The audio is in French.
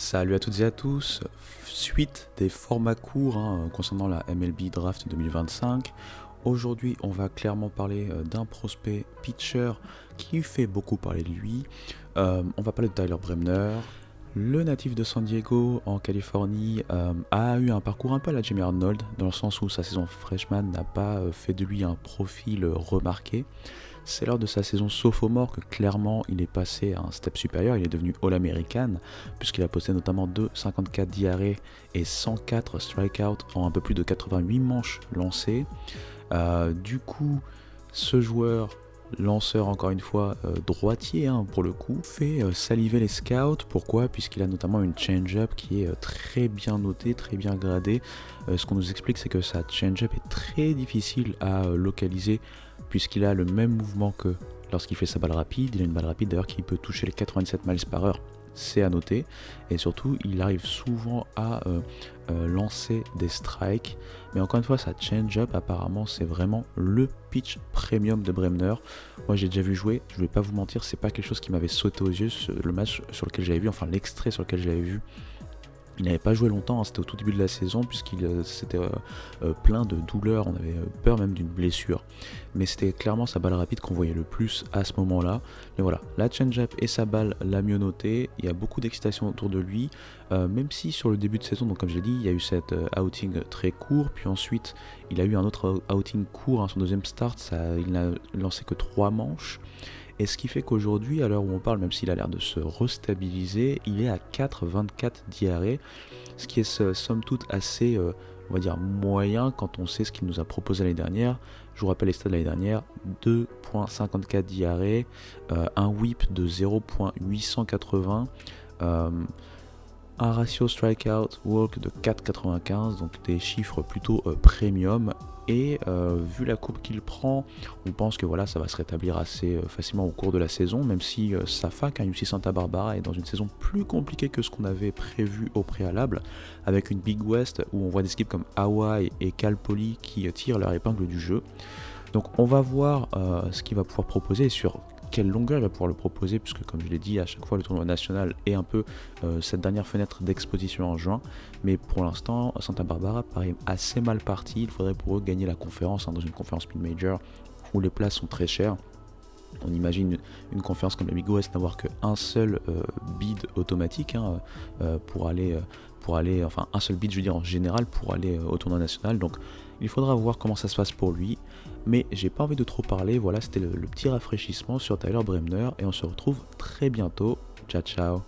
Salut à toutes et à tous. Suite des formats courts concernant la MLB Draft 2025. Aujourd'hui, on va clairement parler d'un prospect pitcher qui fait beaucoup parler de lui. On va parler de Tyler Bremner. Le natif de San Diego en Californie a eu un parcours un peu à la Jamie Arnold, dans le sens où sa saison freshman n'a pas fait de lui un profil remarqué. C'est lors de sa saison sophomore que clairement il est passé à un step supérieur, il est devenu All-American, puisqu'il a posté notamment 2,54 d'ERA et 104 strikeouts en un peu plus de 88 manches lancées. Du coup, ce joueur, lanceur encore une fois, droitier pour le coup, fait saliver les scouts. Pourquoi ? Puisqu'il a notamment une change-up qui est très bien notée, très bien gradée. Ce qu'on nous explique, c'est que sa change-up est très difficile à localiser, puisqu'il a le même mouvement que lorsqu'il fait sa balle rapide. Il a une balle rapide d'ailleurs qui peut toucher les 97 miles par heure, c'est à noter. Et surtout, il arrive souvent à lancer des strikes. Mais encore une fois, sa change-up, apparemment, c'est vraiment le pitch premium de Bremner. Moi, j'ai déjà vu jouer, je ne vais pas vous mentir, c'est pas quelque chose qui m'avait sauté aux yeux. Le match sur lequel j'avais vu, enfin l'extrait sur lequel j'avais vu, il n'avait pas joué longtemps, c'était au tout début de la saison, puisqu'il s'était plein de douleurs, on avait peur même d'une blessure. Mais c'était clairement sa balle rapide qu'on voyait le plus à ce moment-là. Et voilà, la change-up et sa balle l'a mieux noté, il y a beaucoup d'excitation autour de lui, même si sur le début de saison, donc comme je l'ai dit, il y a eu cet outing très court, puis ensuite il a eu un autre outing court, son deuxième start, il n'a lancé que 3 manches. Et ce qui fait qu'aujourd'hui, à l'heure où on parle, même s'il a l'air de se restabiliser, il est à 4,24 d'ERA, ce qui est somme toute assez, on va dire, moyen quand on sait ce qu'il nous a proposé l'année dernière. Je vous rappelle les stats de l'année dernière, 2,54 d'ERA, un whip de 0,880, un ratio strikeout walk de 4,95, donc des chiffres plutôt premium. Et vu la coupe qu'il prend, on pense que voilà, ça va se rétablir assez facilement au cours de la saison, même si sa fac, UC Santa Barbara, est dans une saison plus compliquée que ce qu'on avait prévu au préalable, avec une Big West où on voit des équipes comme Hawaii et Cal Poly qui tirent leur épingle du jeu. Donc on va voir ce qu'il va pouvoir proposer et sur quelle longueur il va pouvoir le proposer, puisque comme je l'ai dit, à chaque fois le tournoi national est un peu cette dernière fenêtre d'exposition en juin. Mais pour l'instant, Santa Barbara paraît assez mal parti. Il faudrait pour eux gagner la conférence dans une conférence mid-major où les places sont très chères. On imagine une conférence comme la Big West n'avoir qu'un seul bid automatique pour aller, enfin un seul bid je veux dire en général pour aller au tournoi national. Donc il faudra voir comment ça se passe pour lui. Mais j'ai pas envie de trop parler, voilà, c'était le petit rafraîchissement sur Tyler Bremner et on se retrouve très bientôt. Ciao ciao.